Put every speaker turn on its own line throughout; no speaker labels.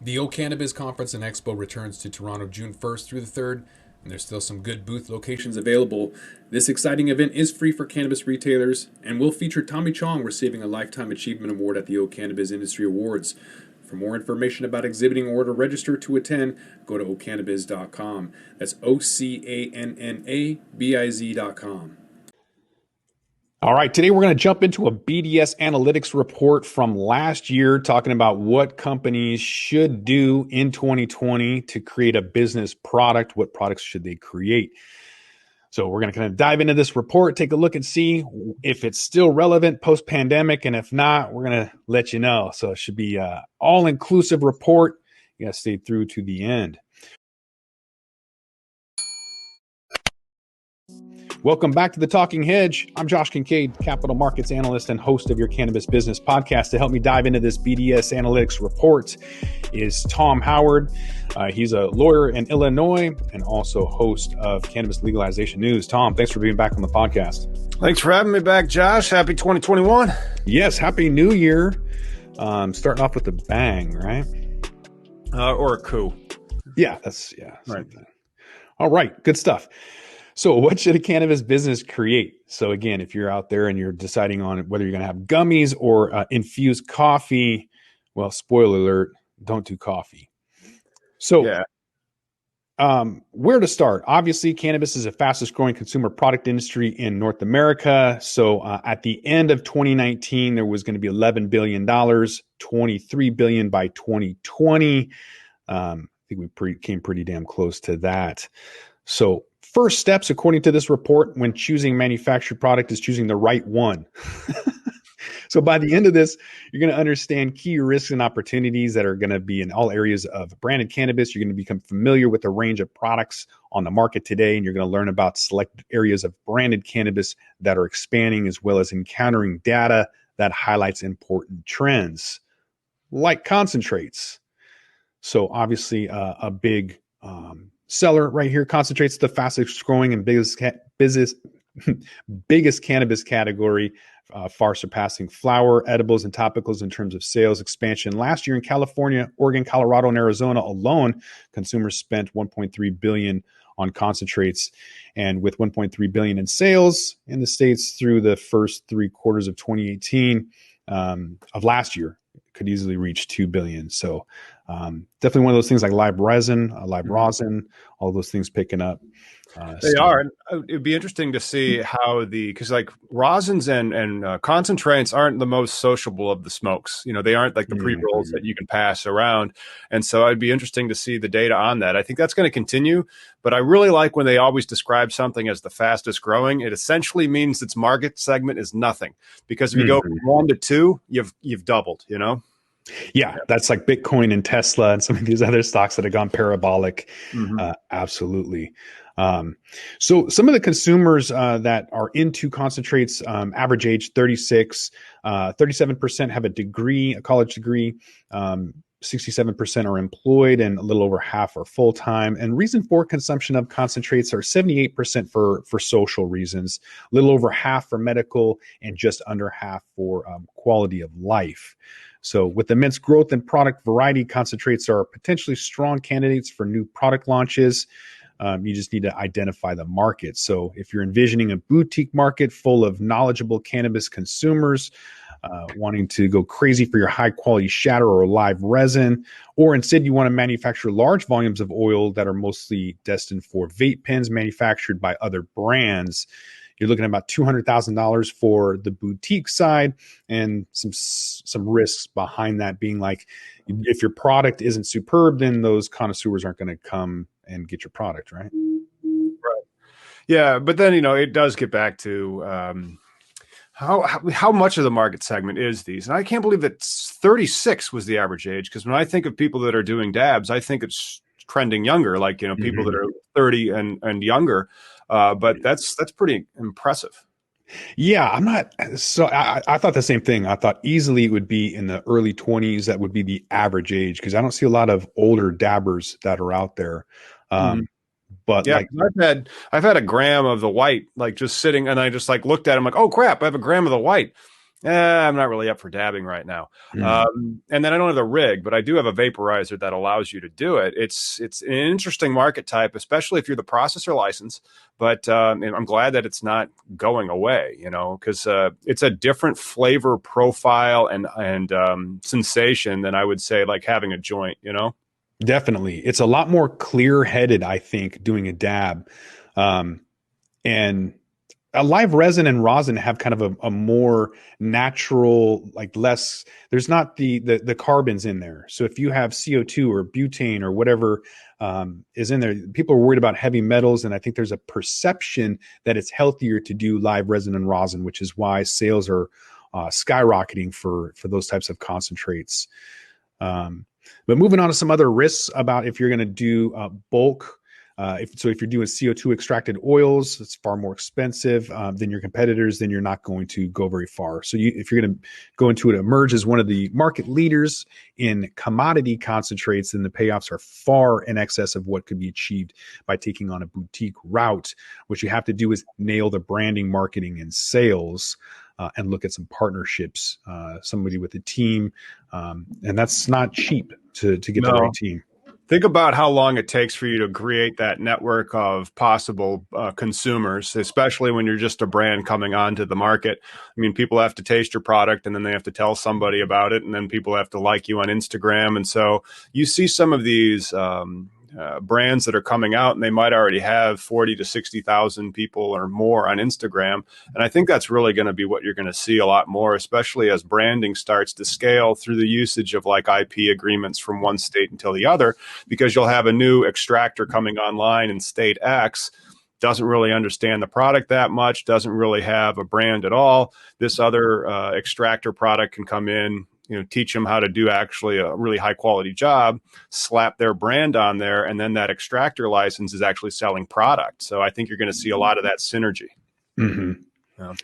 The O Cannabis Conference and Expo returns to Toronto June 1st through the 3rd, and there's still some good booth locations available. This exciting event is free for cannabis retailers and will feature Tommy Chong receiving a Lifetime Achievement Award at the O Cannabis Industry Awards. For more information about exhibiting or to register to attend, go to ocannabis.com. That's OCANNABIZ.com.
All right, today we're going to jump into a BDS analytics report from last year talking about what companies should do in 2020 to create a business product. What products should they create? So we're going to kind of dive into this report, take a look and see if it's still relevant post-pandemic. And if not, we're going to let you know. So it should be an all-inclusive report. You got to stay through to the end. Welcome back to the Talking Hedge. I'm Josh Kincaid, capital markets analyst and host of your Cannabis Business Podcast. To help me dive into this BDS analytics report is Tom Howard. He's a lawyer in Illinois and also host of Cannabis Legalization News. Tom, thanks for being back on the podcast.
Thanks for having me back, Josh. Happy 2021.
Yes, Happy New Year. Starting off with a bang, right?
Or a coup.
Yeah, right. All right, good stuff. So what should a cannabis business create? So again, if you're out there and you're deciding on whether you're going to have gummies or infused coffee, well, spoiler alert, don't do coffee. So where to start? Obviously, cannabis is the fastest growing consumer product industry in North America. So at the end of 2019, there was going to be $11 billion, $23 billion by 2020. I think we came pretty damn close to that. So first steps, according to this report, when choosing manufactured product is choosing the right one. So by the end of this, you're going to understand key risks and opportunities that are going to be in all areas of branded cannabis. You're going to become familiar with the range of products on the market today, and you're going to learn about select areas of branded cannabis that are expanding, as well as encountering data that highlights important trends, like concentrates. So obviously a big seller right here. Concentrates the fastest growing and biggest cannabis category, far surpassing flower, edibles, and topicals in terms of sales expansion. Last year in California, Oregon, Colorado, and Arizona alone, consumers spent $1.3 billion on concentrates. And with $1.3 billion in sales in the States through the first 3 quarters of 2018 of last year, could easily reach $2 billion. So definitely one of those things like live rosin, all those things picking up.
They are. It'd be interesting to see how because like rosins and concentrates aren't the most sociable of the smokes. You know, they aren't like the pre-rolls that you can pass around. And so it'd be interesting to see the data on that. I think that's going to continue, but I really like when they always describe something as the fastest growing. It essentially means its market segment is nothing, because if you go from 1 to 2, you've doubled, you know?
Yeah, that's like Bitcoin and Tesla and some of these other stocks that have gone parabolic. Absolutely. So some of the consumers that are into concentrates, average age 36, 37% have a degree, a college degree. 67% are employed, and a little over half are full-time. And reason for consumption of concentrates are 78% for social reasons, a little over half for medical, and just under half for quality of life. So with immense growth in product variety, concentrates are potentially strong candidates for new product launches. You just need to identify the market. So if you're envisioning a boutique market full of knowledgeable cannabis consumers, wanting to go crazy for your high quality shatter or live resin, or instead you want to manufacture large volumes of oil that are mostly destined for vape pens manufactured by other brands, you're looking at about $200,000 for the boutique side, and some risks behind that being like, if your product isn't superb, then those connoisseurs aren't going to come and get your product, right?
Right. Yeah, but then, you know, it does get back to how much of the market segment is these? And I can't believe that 36 was the average age, because when I think of people that are doing dabs, I think it's trending younger, like, you know, people that are 30 and younger. But that's pretty impressive.
Yeah, I'm not. So I thought the same thing. I thought easily it would be in the early 20s. That would be the average age, because I don't see a lot of older dabbers that are out there. But
yeah,
like,
I've had a gram of the white, like just sitting, and I just like looked at him like, oh crap, I have a gram of the white. I'm not really up for dabbing right now. And then I don't have the rig, but I do have a vaporizer that allows you to do it. It's an interesting market type, especially if you're the processor license. But and I'm glad that it's not going away, because it's a different flavor profile and sensation than I would say like having a joint.
Definitely. It's a lot more clear-headed, I think, doing a dab. And a live resin and rosin have kind of a more natural, like less, there's not the carbons in there. So if you have CO2 or butane or whatever is in there, people are worried about heavy metals. And I think there's a perception that it's healthier to do live resin and rosin, which is why sales are skyrocketing for those types of concentrates. But moving on to some other risks about if you're going to do bulk. If you're doing CO2 extracted oils, it's far more expensive than your competitors, then you're not going to go very far. So if you're going to go into it, emerge as one of the market leaders in commodity concentrates, then the payoffs are far in excess of what could be achieved by taking on a boutique route. What you have to do is nail the branding, marketing, and sales. And look at some partnerships, somebody with a team. And that's not cheap to get the right team.
Think about how long it takes for you to create that network of possible consumers, especially when you're just a brand coming onto the market. I mean, people have to taste your product and then they have to tell somebody about it. And then people have to like you on Instagram. And so you see some of these brands that are coming out and they might already have 40 to 60,000 people or more on Instagram. And I think that's really going to be what you're going to see a lot more, especially as branding starts to scale through the usage of like IP agreements from one state until the other, because you'll have a new extractor coming online in state X, doesn't really understand the product that much, doesn't really have a brand at all. This other extractor product can come in, teach them how to do actually a really high quality job, slap their brand on there, and then that extractor license is actually selling product. So I think you're going to see a lot of that synergy.
Mm-hmm. Yeah.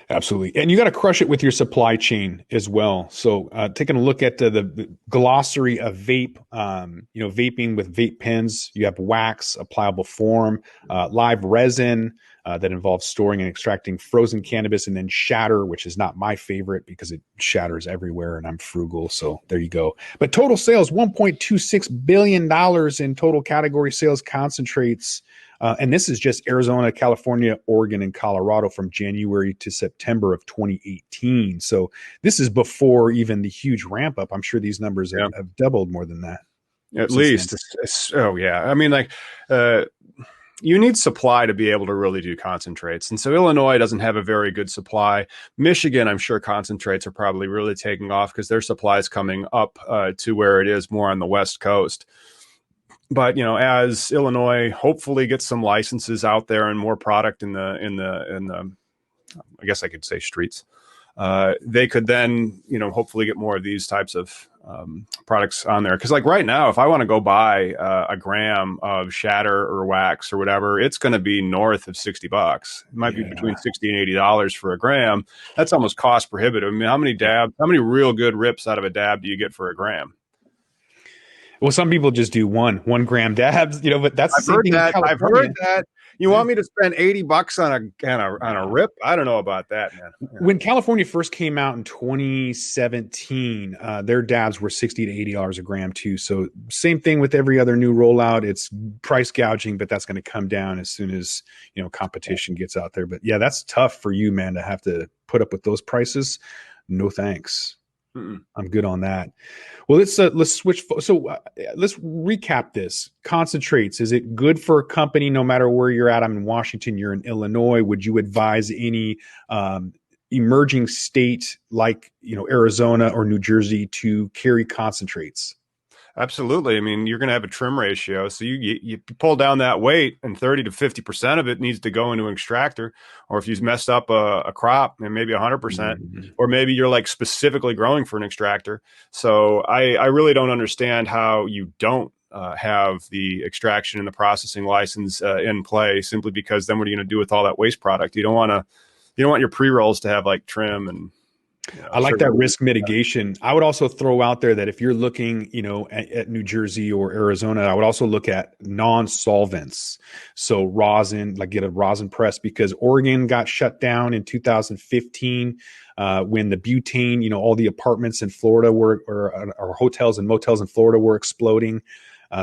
Absolutely. And you got to crush it with your supply chain as well. So taking a look at the glossary of vape, vaping with vape pens, you have wax, a pliable form, live resin, that involves storing and extracting frozen cannabis, and then shatter, which is not my favorite because it shatters everywhere and I'm frugal. So there you go. But total sales, $1.26 billion in total category sales concentrates. And this is just Arizona, California, Oregon, and Colorado from January to September of 2018. So this is before even the huge ramp up. I'm sure these numbers have doubled more than that.
At least. I mean, you need supply to be able to really do concentrates. And so Illinois doesn't have a very good supply. Michigan, I'm sure concentrates are probably really taking off because their supply is coming up to where it is more on the West Coast. But, as Illinois hopefully gets some licenses out there and more product in the I guess I could say streets, they could then, hopefully get more of these types of products on there. Because like right now, if I want to go buy a gram of shatter or wax or whatever, it's going to be north of $60. It might be between $60 and $80 for a gram. That's almost cost prohibitive. I mean, how many real good rips out of a dab do you get for a gram?
Well, some people just do one gram dabs, but that's the same thing in California.
I've heard that. You want me to spend $80 on a rip? I don't know about that, man. Yeah.
When California first came out in 2017, their dabs were $60 to $80 a gram too. So same thing with every other new rollout. It's price gouging, but that's going to come down as soon as competition gets out there. But yeah, that's tough for you, man, to have to put up with those prices. No thanks. I'm good on that. Well, let's switch. So let's recap this. Concentrates. Is it good for a company no matter where you're at? I'm in Washington. You're in Illinois. Would you advise any emerging state like Arizona or New Jersey to carry concentrates?
Absolutely. I memean, you're going to have a trim ratio. So you pull down that weight and 30 to 50% of it needs to go into an extractor. Or if you've messed up a crop, and maybe 100%, or maybe you're like specifically growing for an extractor. So I really don't understand how you don't have the extraction and the processing license in play, simply because then what are you going to do with all that waste product? You don't want your pre-rolls to have like trim and
I like that risk mitigation. I would also throw out there that if you're looking, at New Jersey or Arizona, I would also look at non-solvents. So rosin, like get a rosin press, because Oregon got shut down in 2015 when the butane, all the apartments in Florida or hotels and motels in Florida were exploding.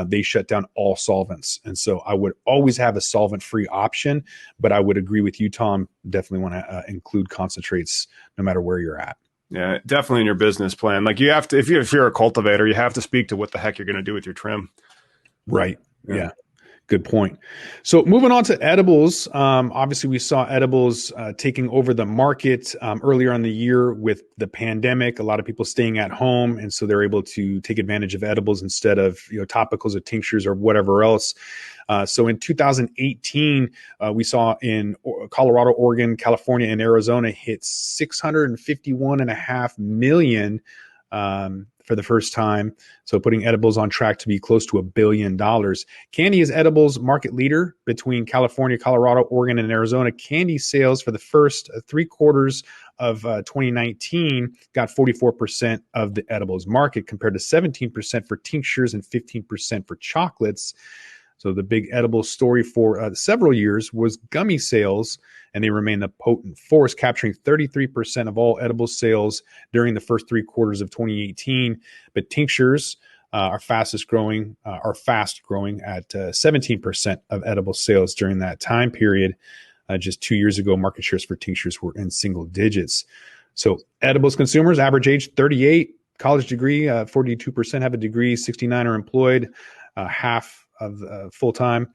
They shut down all solvents. And so I would always have a solvent-free option, but I would agree with you, Tom, definitely want to include concentrates no matter where you're at.
Yeah, definitely in your business plan. Like you have to, if you're a cultivator, you have to speak to what the heck you're going to do with your trim.
Right. Yeah. Good point. So moving on to edibles, obviously we saw edibles taking over the market earlier in the year with the pandemic. A lot of people staying at home, and so they're able to take advantage of edibles instead of topicals or tinctures or whatever else. So in 2018, we saw in Colorado, Oregon, California, and Arizona hit 651.5 million for the first time. So putting edibles on track to be close to $1 billion. Candy is edibles market leader between California, Colorado, Oregon, and Arizona. Candy sales for the first 3 quarters of 2019 got 44% of the edibles market compared to 17% for tinctures and 15% for chocolates. So the big edible story for several years was gummy sales, and they remain the potent force, capturing 33% of all edible sales during the first 3 quarters of 2018. But tinctures are fast growing at 17% of edible sales during that time period. Just 2 years ago, market shares for tinctures were in single digits. So edibles consumers, average age 38, college degree, 42% have a degree, 69 are employed, half of full-time.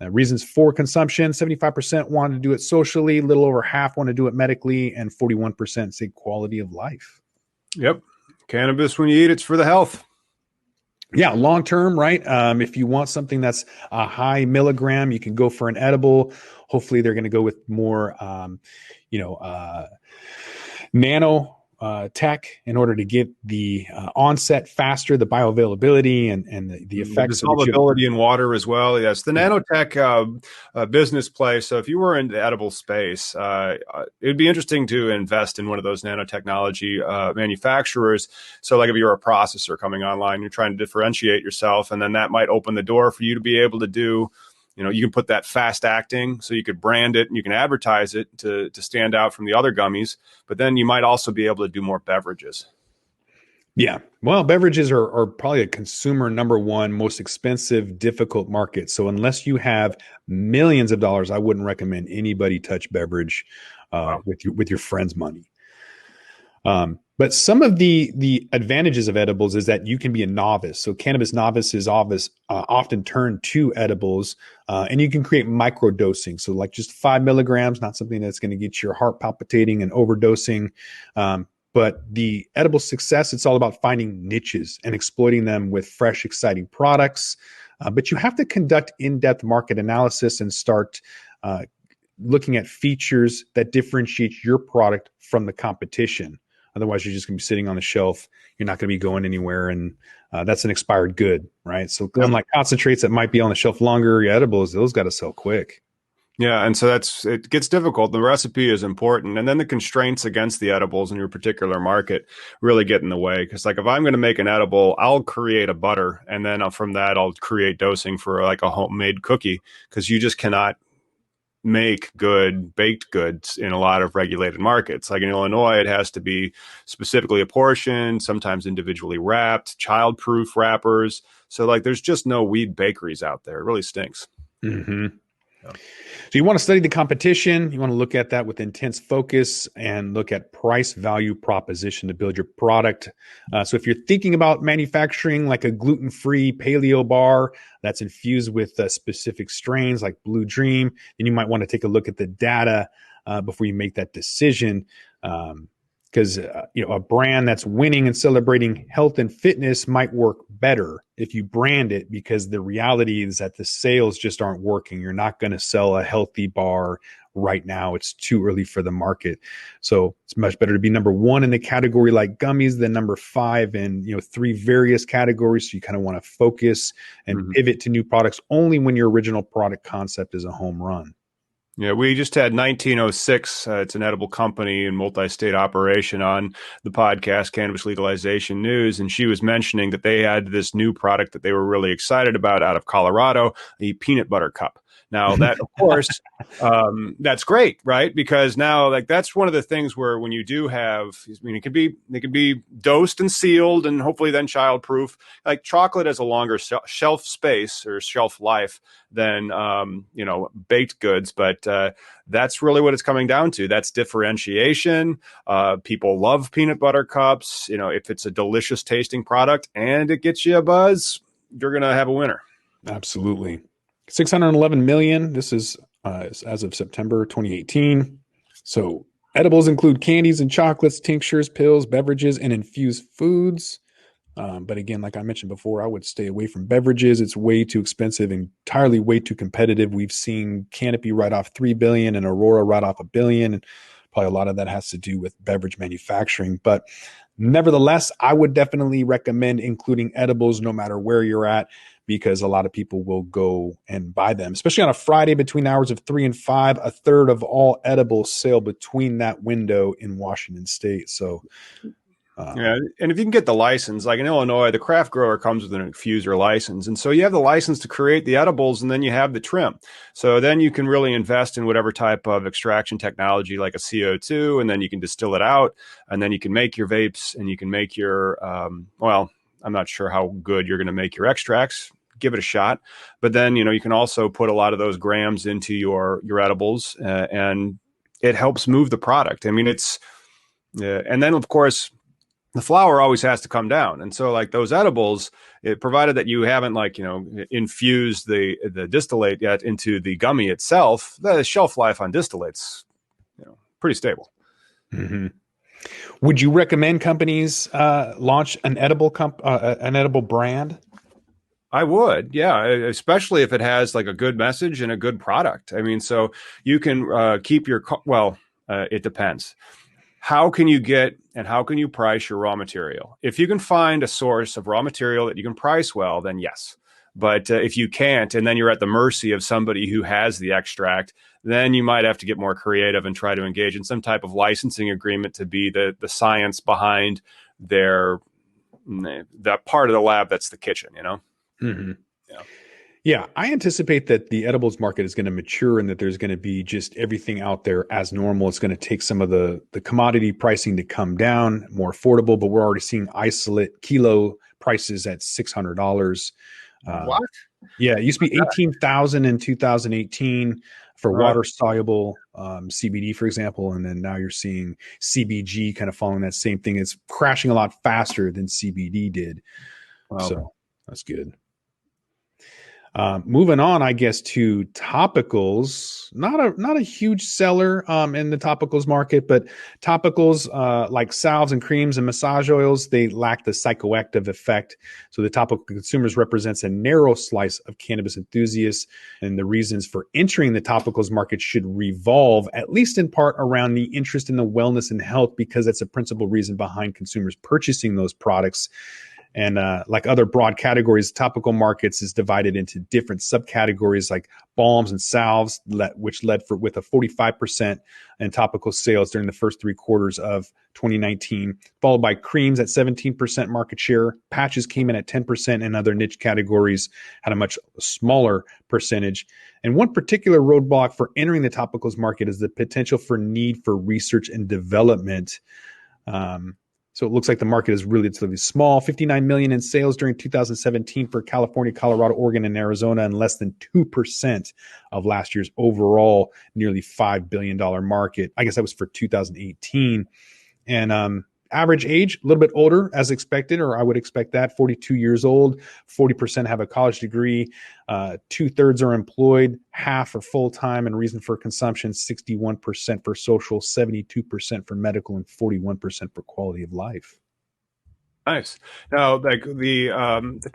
Reasons for consumption, 75% want to do it socially, a little over half want to do it medically, and 41% say quality of life.
Yep. Cannabis, when you eat, it's for the health.
Yeah, long-term, right? If you want something that's a high milligram, you can go for an edible. Hopefully they're going to go with more, nano tech in order to get the onset faster, the bioavailability and the effects.
The dissolvability in water as well. Yes, the nanotech business play. So if you were in the edible space, it'd be interesting to invest in one of those nanotechnology manufacturers. So like if you're a processor coming online, you're trying to differentiate yourself, and then that might open the door for you to be able to do, you can put that fast acting, so you could brand it and you can advertise it to stand out from the other gummies. But then you might also be able to do more beverages.
Yeah. Well, beverages are probably a consumer number one, most expensive, difficult market. So unless you have millions of dollars, I wouldn't recommend anybody touch beverage with your friend's money. But some of the advantages of edibles is that you can be a novice. So cannabis novices often turn to edibles, and you can create micro dosing. So like just 5 milligrams, not something that's going to get your heart palpitating and overdosing. But the edible success, it's all about finding niches and exploiting them with fresh, exciting products. But you have to conduct in-depth market analysis and start looking at features that differentiate your product from the competition. Otherwise, you're just going to be sitting on the shelf. You're not going to be going anywhere. And that's an expired good, right? So unlike concentrates that might be on the shelf longer, edibles, those got to sell quick.
Yeah. And so it gets difficult. The recipe is important. And then the constraints against the edibles in your particular market really get in the way. Because like if I'm going to make an edible, I'll create a butter. And then from that, I'll create dosing for like a homemade cookie, because you just cannot make good baked goods in a lot of regulated markets. Like in Illinois, it has to be specifically apportioned, sometimes individually wrapped, child-proof wrappers. So like there's just no weed bakeries out there. It really stinks.
Mm-hmm. Yeah. So you want to study the competition. You want to look at that with intense focus and look at price value proposition to build your product. So if you're thinking about manufacturing like a gluten-free paleo bar that's infused with specific strains like Blue Dream, then you might want to take a look at the data before you make that decision. Because a brand that's winning and celebrating health and fitness might work better if you brand it, because the reality is that the sales just aren't working. You're not going to sell a healthy bar right now. It's too early for the market. So it's much better to be number one in the category like gummies than number 5 in 3 various categories. So you kind of want to focus and pivot to new products only when your original product concept is a home run.
Yeah, we just had 1906. It's an edible company and multi-state operation on the podcast Cannabis Legalization News, and she was mentioning that they had this new product that they were really excited about out of Colorado, the peanut butter cup. Now that, of course, that's great, right? Because now, like, that's one of the things where when you do have, I mean, they can be dosed and sealed, and hopefully then childproof. Like chocolate has a longer shelf space or shelf life than baked goods, but that's really what it's coming down to. That's differentiation. People love peanut butter cups. If it's a delicious tasting product and it gets you a buzz, you're gonna have a winner.
Absolutely. 611 million. This is as of September 2018. So edibles include candies and chocolates, tinctures, pills, beverages, and infused foods. But again, like I mentioned before, I would stay away from beverages. It's way too expensive, entirely way too competitive. We've seen Canopy write off $3 billion and Aurora write off $1 billion. And probably a lot of that has to do with beverage manufacturing. But nevertheless, I would definitely recommend including edibles no matter where you're at, because a lot of people will go and buy them, especially on a Friday between hours of 3 and 5. A third of all edibles sale between that window in Washington State. So
yeah, and if you can get the license, like in Illinois, the craft grower comes with an infuser license. And so you have the license to create the edibles, and then you have the trim. So then you can really invest in whatever type of extraction technology, like a CO2, and then you can distill it out, and then you can make your vapes, and you can make your, well, I'm not sure how good you're going to make your extracts. Give it a shot. But then, you can also put a lot of those grams into your edibles, and it helps move the product. I mean, and then of course, the flower always has to come down. And so like those edibles, provided that you haven't infused the distillate yet into the gummy itself, the shelf life on distillate's, pretty stable.
Mm-hmm. Would you recommend companies launch an edible brand?
I would, yeah, especially if it has like a good message and a good product. I mean, so you can keep your, it depends. How can you get and how can you price your raw material? If you can find a source of raw material that you can price well, then yes. But if you can't, and then you're at the mercy of somebody who has the extract, then you might have to get more creative and try to engage in some type of licensing agreement to be the science behind that part of the lab that's the kitchen,
Mm-hmm. Yeah, I anticipate that the edibles market is going to mature and that there's going to be just everything out there as normal. It's going to take some of the commodity pricing to come down, more affordable, but we're already seeing isolate kilo prices at $600.
What?
Yeah, it used to be 18,000 in 2018 for water soluble CBD, for example, and then now you're seeing CBG kind of following that same thing. It's crashing a lot faster than CBD did. Wow. So that's good. Moving on, I guess, to topicals. Not a huge seller in the topicals market, but topicals like salves and creams and massage oils, they lack the psychoactive effect. So the topical consumers represents a narrow slice of cannabis enthusiasts, and the reasons for entering the topicals market should revolve, at least in part, around the interest in the wellness and health, because that's a principal reason behind consumers purchasing those products. And like other broad categories, topical markets is divided into different subcategories like balms and salves, which led with a 45% in topical sales during the first 3 quarters of 2019, followed by creams at 17% market share. Patches came in at 10%, and other niche categories had a much smaller percentage. And one particular roadblock for entering the topicals market is the potential for need for research and development. So it looks like the market is relatively small, 59 million in sales during 2017 for California, Colorado, Oregon, and Arizona, and less than 2% of last year's overall nearly $5 billion market. I guess that was for 2018. And average age, a little bit older as expected, or I would expect that, 42 years old, 40% have a college degree, 2/3 are employed, half are full-time, and reason for consumption, 61% for social, 72% for medical, and 41% for quality of life.
Nice. Now, like the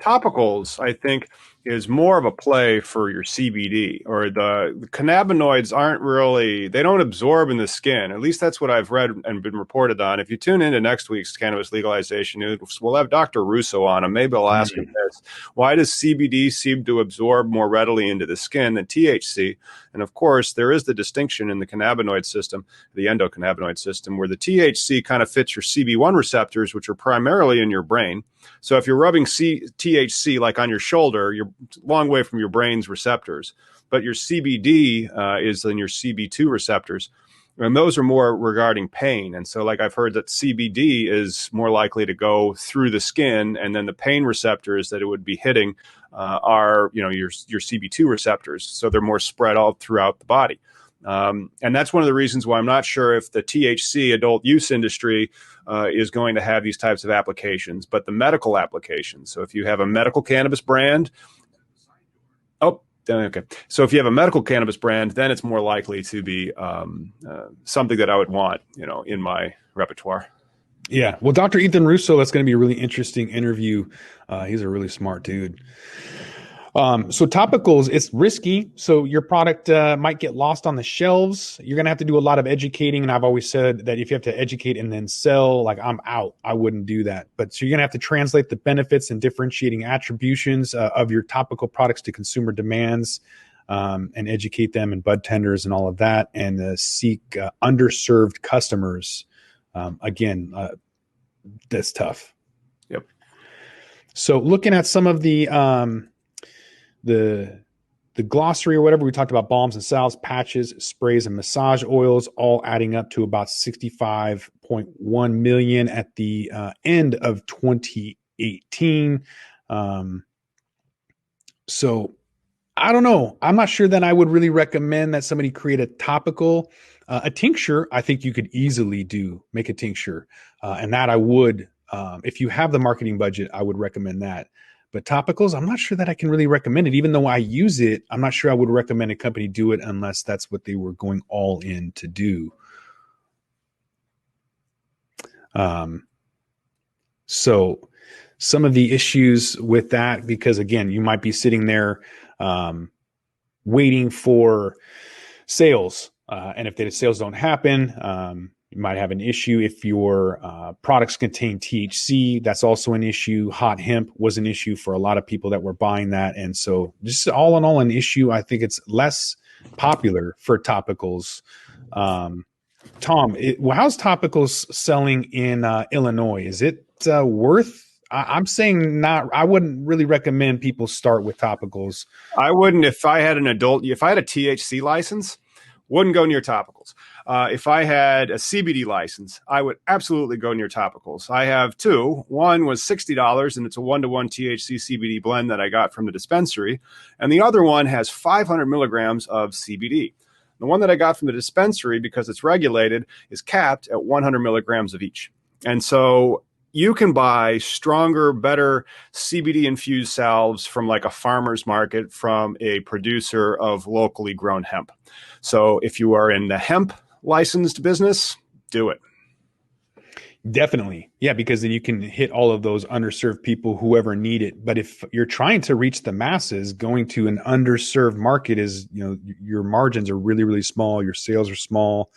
topicals, I think, is more of a play for your CBD, or the cannabinoids aren't really, they don't absorb in the skin. At least that's what I've read and been reported on. If you tune into next week's cannabis legalization news, we'll have Dr. Russo on him. Maybe I'll ask him this: why does CBD seem to absorb more readily into the skin than THC? And of course, there is the distinction in the cannabinoid system, the endocannabinoid system, where the THC kind of fits your CB1 receptors, which are primarily in your brain. So if you're rubbing THC like on your shoulder, you're a long way from your brain's receptors. But your CBD is in your CB2 receptors. And those are more regarding pain. And so, like, I've heard that CBD is more likely to go through the skin, and then the pain receptors that it would be hitting are, your CB2 receptors. So they're more spread all throughout the body. And that's one of the reasons why I'm not sure if the THC adult use industry is going to have these types of applications, but the medical applications. So if you have a medical cannabis brand, okay. So if you have a medical cannabis brand, then it's more likely to be something that I would want, in my repertoire.
Yeah. Well, Dr. Ethan Russo, that's going to be a really interesting interview. He's a really smart dude. So topicals, it's risky. So your product might get lost on the shelves. You're going to have to do a lot of educating. And I've always said that if you have to educate and then sell, like, I'm out, I wouldn't do that. But so you're going to have to translate the benefits and differentiating attributions of your topical products to consumer demands, and educate them and bud tenders and all of that, and seek underserved customers. Again, that's tough.
Yep.
So looking at some of the glossary or whatever, we talked about balms and salves, patches, sprays, and massage oils, all adding up to about 65.1 million at the end of 2018. So I don't know. I'm not sure that I would really recommend that somebody create a topical. A tincture, I think you could easily make a tincture. And that I would, if you have the marketing budget, I would recommend that. But topicals, I'm not sure that I can really recommend it. Even though I use it, I'm not sure I would recommend a company do it unless that's what they were going all in to do. So some of the issues with that, because again, you might be sitting there waiting for sales. And if the sales don't happen, you might have an issue. If your products contain THC, that's also an issue. Hot hemp was an issue for a lot of people that were buying that. And so just all in all, an issue. I think it's less popular for topicals. Tom, how's topicals selling in Illinois? Is it worth? I'm saying not. I wouldn't really recommend people start with topicals.
I wouldn't. If I had a THC license, wouldn't go near topicals. If I had a CBD license, I would absolutely go near topicals. I have two. One was $60, and it's a 1-to-1 THC CBD blend that I got from the dispensary. And the other one has 500 milligrams of CBD. The one that I got from the dispensary, because it's regulated, is capped at 100 milligrams of each. And so you can buy stronger, better CBD infused salves from like a farmer's market from a producer of locally grown hemp. So if you are in the hemp licensed business, do it.
Definitely. Yeah, because then you can hit all of those underserved people, whoever need it. But if you're trying to reach the masses, going to an underserved market is, your margins are really, really small. Your sales are small.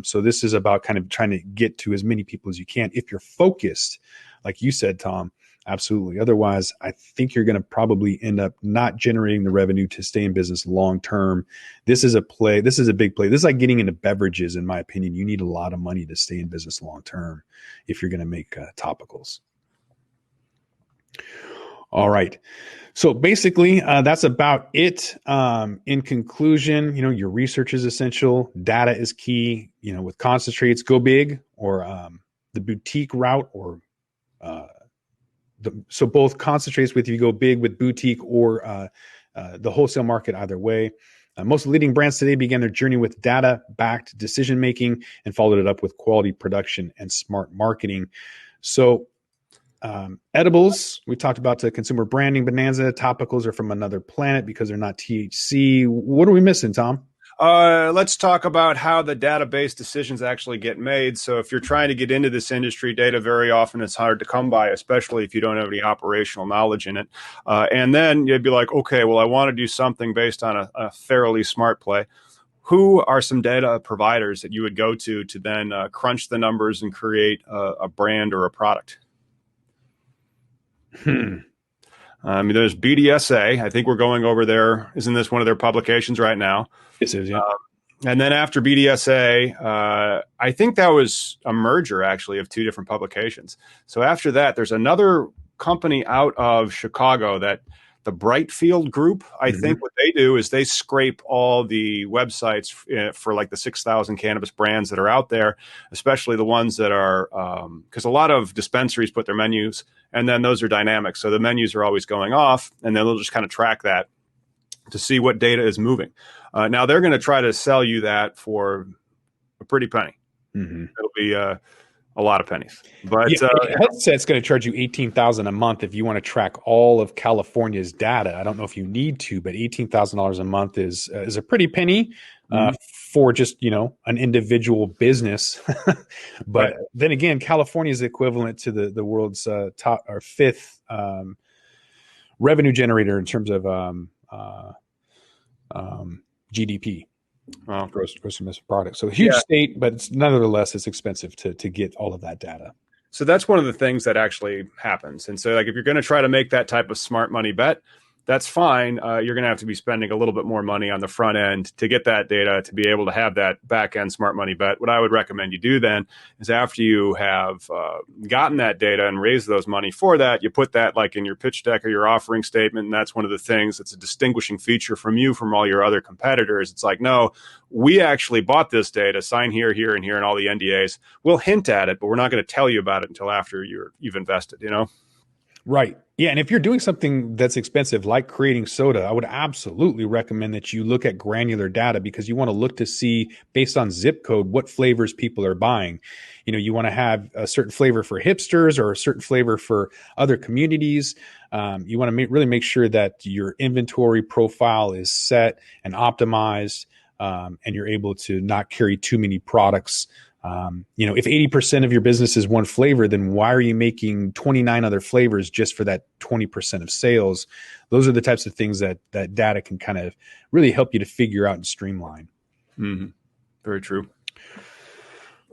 So this is about kind of trying to get to as many people as you can. If you're focused, like you said, Tom, absolutely. Otherwise, I think you're going to probably end up not generating the revenue to stay in business long term. This is a play. This is a big play. This is like getting into beverages, in my opinion. You need a lot of money to stay in business long term if you're going to make topicals. All right. So basically, that's about it. In conclusion, your research is essential. Data is key. With concentrates, go big, or the boutique route, or so both concentrates with you go big with boutique or the wholesale market, either way. Most leading brands today began their journey with data-backed decision-making and followed it up with quality production and smart marketing. So edibles, we talked about the consumer branding bonanza. Topicals are from another planet because they're not THC. What are we missing, Tom?
Let's talk about how the database decisions actually get made. So if you're trying to get into this industry, data very often is hard to come by, especially if you don't have any operational knowledge in it. And then you'd be like, okay, well, I want to do something based on a fairly smart play. Who are some data providers that you would go to then crunch the numbers and create a brand or a product? There's BDSA. I think we're going over there. Isn't this one of their publications right now?
This is, yeah.
And then after BDSA, I think that was a merger actually of two different publications. So after that, there's another company out of Chicago, that the Brightfield Group. I think what they do is they scrape all the websites for like the 6,000 cannabis brands that are out there, especially the ones that are, because a lot of dispensaries put their menus, and then those are dynamic. So the menus are always going off, and then they'll just kind of track that to see what data is moving. Now they're going to try to sell you that for a pretty penny. It'll be a lot of pennies, but
Headset's going to charge you $18,000 a month if you want to track all of California's data. I don't know if you need to, but $18,000 a month is a pretty penny for just an individual business. But then again, California is equivalent to the world's top or fifth revenue generator in terms of GDP. Gross domestic product. So huge state, but it's nonetheless it's expensive to get all of that data.
So that's one of the things that actually happens. And so like if you're going to try to make that type of smart money bet, that's fine. You're going to have to be spending a little bit more money on the front end to get that data, to be able to have that back end smart money bet. What I would recommend you do then is after you have gotten that data and raised those money for that, you put that like in your pitch deck or your offering statement. And that's one of the things that's a distinguishing feature from you from all your other competitors. It's like, no, we actually bought this data, sign here, here, and here, and all the NDAs. We'll hint at it, but we're not going to tell you about it until after you've invested,
Right. Yeah. And if you're doing something that's expensive, like creating soda, I would absolutely recommend that you look at granular data, because you want to look to see based on zip code, what flavors people are buying. You want to have a certain flavor for hipsters or a certain flavor for other communities. You want to really make sure that your inventory profile is set and optimized, and you're able to not carry too many products. If 80% of your business is one flavor, then why are you making 29 other flavors just for that 20% of sales? Those are the types of things that data can kind of really help you to figure out and streamline.
Very true.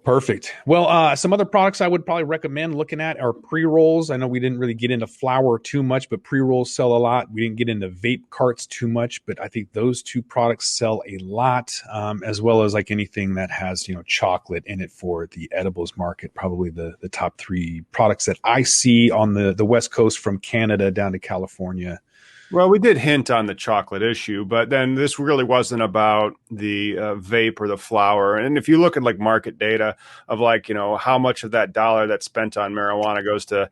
Perfect. Well, some other products I would probably recommend looking at are pre-rolls. I know we didn't really get into flower too much, but pre-rolls sell a lot. We didn't get into vape carts too much, but I think those two products sell a lot, as well as like anything that has, chocolate in it for the edibles market. Probably the top three products that I see on the West Coast from Canada down to California.
Well, we did hint on the chocolate issue, but then this really wasn't about the vape or the flower. And if you look at like market data of like, how much of that dollar that's spent on marijuana goes to,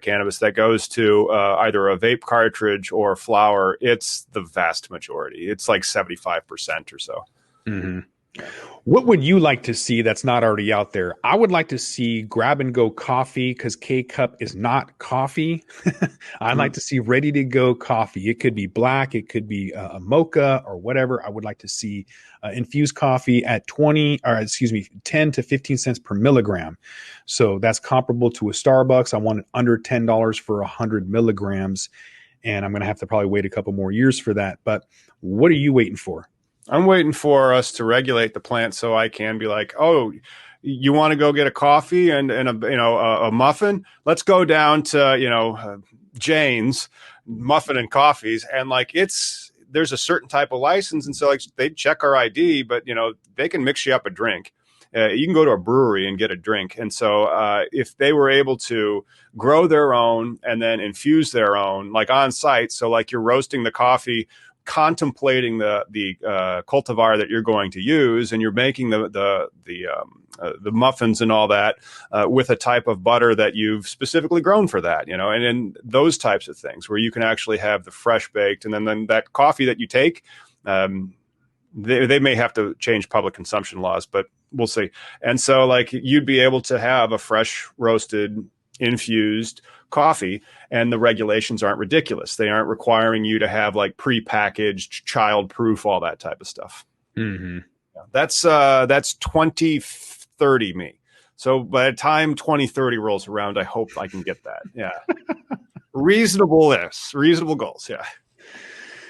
cannabis, that goes to either a vape cartridge or flower, it's the vast majority. It's like 75% or so.
What would you like to see that's not already out there? I would like to see grab and go coffee, because K-Cup is not coffee. I'd like to see ready to go coffee. It could be black, it could be a mocha or whatever. I would like to see infused coffee at 10 to 15 cents per milligram. So that's comparable to a Starbucks. I want it under $10 for 100 milligrams. And I'm going to have to probably wait a couple more years for that. But what are you waiting for?
I'm waiting for us to regulate the plant so I can be like, oh, you want to go get a coffee and a muffin? Let's go down to Jane's Muffin and Coffees, and like there's a certain type of license, and so like they check our ID, but they can mix you up a drink. You can go to a brewery and get a drink, and so if they were able to grow their own and then infuse their own, like on site, so like you're roasting the coffee, contemplating the cultivar that you're going to use, and you're making the muffins and all that with a type of butter that you've specifically grown for that, and those types of things where you can actually have the fresh baked, and then that coffee that you take, they may have to change public consumption laws, but we'll see. And so like you'd be able to have a fresh roasted infused coffee, and the regulations aren't ridiculous. They aren't requiring you to have like pre-packaged, child-proof, all that type of stuff.
Mm-hmm.
That's 2030 me. So by the time 2030 rolls around, I hope I can get that. Yeah. Reasonable goals. Yeah.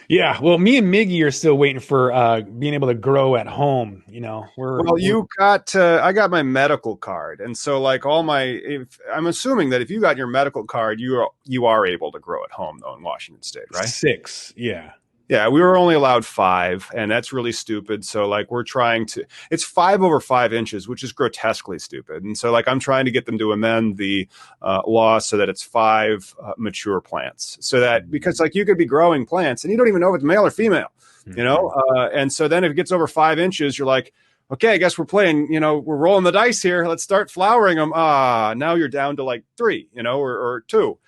Yeah. Well, me and Miggy are still waiting for being able to grow at home.
I got my medical card. And so like I'm assuming that if you got your medical card, you are able to grow at home though in Washington State, right?
6. Yeah.
Yeah, we were only allowed 5, and that's really stupid. So like it's 5 over 5 inches, which is grotesquely stupid. And so like I'm trying to get them to amend the law so that it's 5 mature plants, so that because like you could be growing plants and you don't even know if it's male or female, and so then if it gets over 5 inches, you're like, okay, I guess we're playing, we're rolling the dice here. Let's start flowering them. Now you're down to like 3, or 2.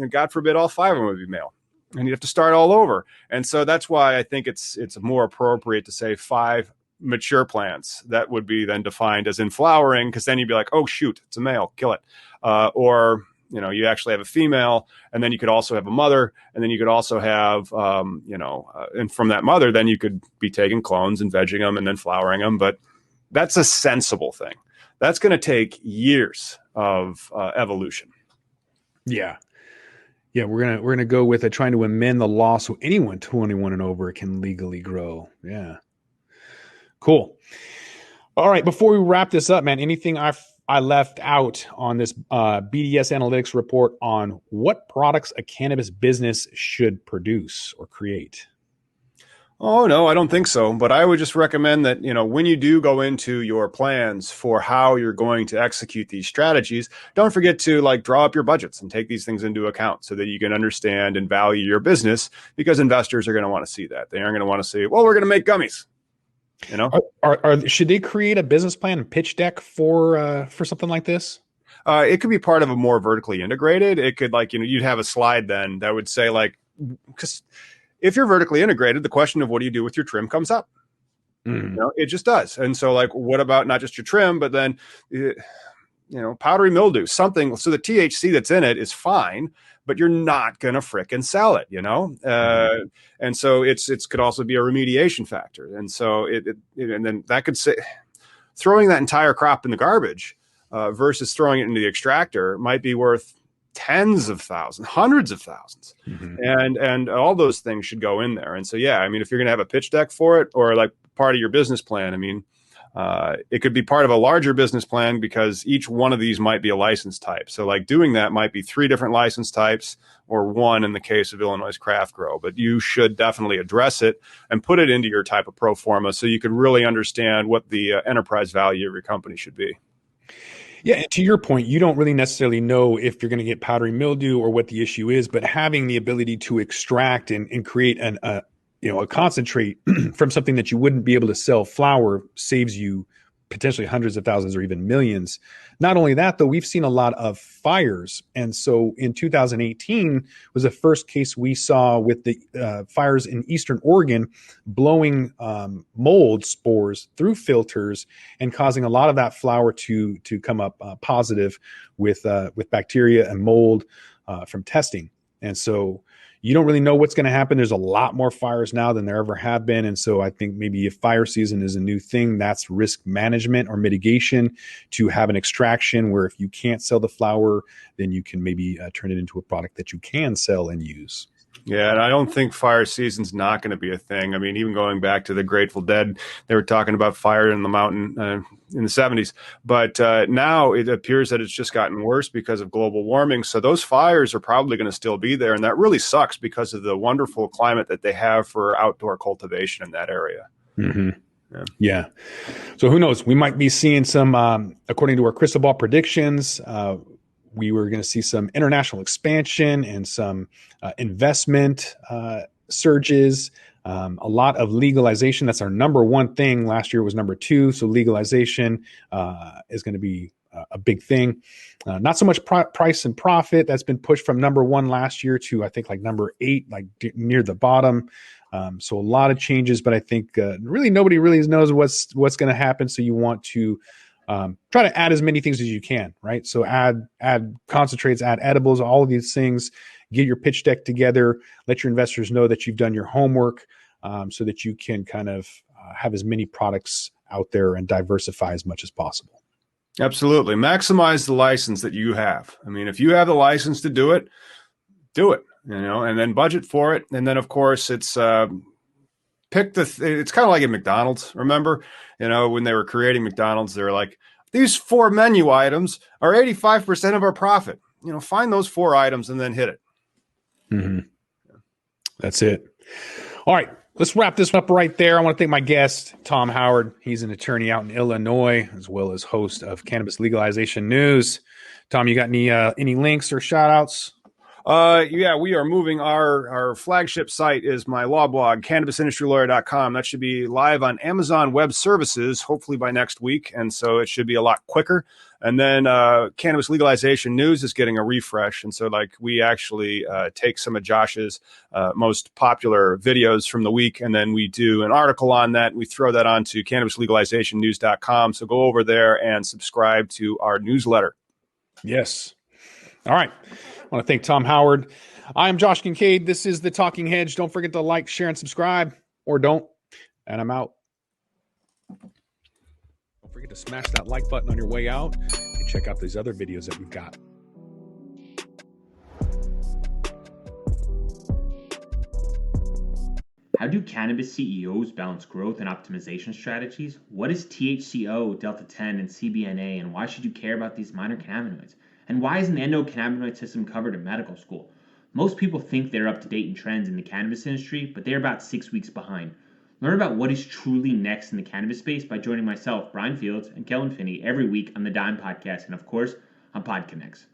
God forbid all 5 of them would be male. And you have to start all over. And so that's why I think it's more appropriate to say 5 mature plants that would be then defined as in flowering, because then you'd be like, oh, shoot, it's a male, kill it. Or, you actually have a female, and then you could also have a mother, and then you could also have, and from that mother, then you could be taking clones and vegging them and then flowering them. But that's a sensible thing. That's going to take years of evolution.
Yeah. Yeah, we're gonna go with trying to amend the law so anyone 21 and over can legally grow. Yeah, cool. All right, before we wrap this up, man, anything I left out on this BDS analytics report on what products a cannabis business should produce or create?
Oh, no, I don't think so. But I would just recommend that, when you do go into your plans for how you're going to execute these strategies, don't forget to like draw up your budgets and take these things into account so that you can understand and value your business, because investors are going to want to see that. They aren't going to want to see, well, we're going to make gummies.
Should they create a business plan and pitch deck for something like this?
It could be part of a more vertically integrated. It could you'd have a slide then that would say because if you're vertically integrated, the question of what do you do with your trim comes up. It just does. And so what about not just your trim, but then, powdery mildew, something. So the THC that's in it is fine, but you're not going to frickin' sell it, And so it's could also be a remediation factor. And so and then that could say throwing that entire crop in the garbage versus throwing it into the extractor might be worth tens of thousands, hundreds of thousands. And all those things should go in there. And so, yeah, I mean, if you're going to have a pitch deck for it or like part of your business plan, I mean, it could be part of a larger business plan because each one of these might be a license type. So like doing that might be 3 different license types or 1 in the case of Illinois Craft Grow, but you should definitely address it and put it into your type of pro forma so you could really understand what the enterprise value of your company should be.
Yeah, to your point, you don't really necessarily know if you're going to get powdery mildew or what the issue is, but having the ability to extract and create a concentrate from something that you wouldn't be able to sell flower saves you potentially hundreds of thousands or even millions. Not only that, though, we've seen a lot of fires. And so in 2018 was the first case we saw with the fires in Eastern Oregon blowing mold spores through filters and causing a lot of that flower to come up positive with bacteria and mold from testing. And so you don't really know what's going to happen. There's a lot more fires now than there ever have been. And so I think maybe if fire season is a new thing, that's risk management or mitigation to have an extraction where if you can't sell the flower, then you can maybe turn it into a product that you can sell and use.
Yeah, and I don't think fire season's not going to be a thing. I mean, even going back to the Grateful Dead, they were talking about fire in the mountain in the 70s. But now it appears that it's just gotten worse because of global warming. So those fires are probably going to still be there. And that really sucks because of the wonderful climate that they have for outdoor cultivation in that area.
Mm-hmm. Yeah. So who knows? We might be seeing some, according to our crystal ball predictions, we were going to see some international expansion and some investment surges, a lot of legalization. That's our number one thing. Last year was number 2. So legalization is going to be a big thing. Not so much price and profit. That's been pushed from number 1 last year to, I think, like number 8, like near the bottom. So a lot of changes, but I think really nobody really knows what's going to happen. So you want to try to add as many things as you can, right? So add concentrates, add edibles, all of these things, get your pitch deck together, let your investors know that you've done your homework so that you can kind of have as many products out there and diversify as much as possible.
Absolutely. Maximize the license that you have. I mean, if you have the license to do it, and then budget for it. And then, of course, it's it's kind of like at McDonald's. Remember, when they were creating McDonald's, they were like, these 4 menu items are 85% of our profit. Find those 4 items and then hit it.
Mm-hmm. That's it. All right. Let's wrap this up right there. I want to thank my guest, Tom Howard. He's an attorney out in Illinois, as well as host of Cannabis Legalization News. Tom, you got any links or shout outs?
Yeah, we are moving. Our flagship site is my law blog, cannabisindustrylawyer.com. That should be live on Amazon Web Services, hopefully by next week. And so it should be a lot quicker. And then Cannabis Legalization News is getting a refresh. And so we actually take some of Josh's most popular videos from the week, and then we do an article on that. We throw that onto cannabislegalizationnews.com. So go over there and subscribe to our newsletter.
Yes. All right. I want to thank Tom Howard. I'm Josh Kincaid. This is The Talking Hedge. Don't forget to like, share, and subscribe, or don't. And I'm out. Don't forget to smash that like button on your way out and check out these other videos that we've got.
How do cannabis CEOs balance growth and optimization strategies? What is THCO, Delta-10, and CBNA, and why should you care about these minor cannabinoids? And why isn't the endocannabinoid system covered in medical school? Most people think they're up to date in trends in the cannabis industry, but they're about 6 weeks behind. Learn about what is truly next in the cannabis space by joining myself, Brian Fields, and Kellen Finney every week on the Dime Podcast, and of course, on PodConnects.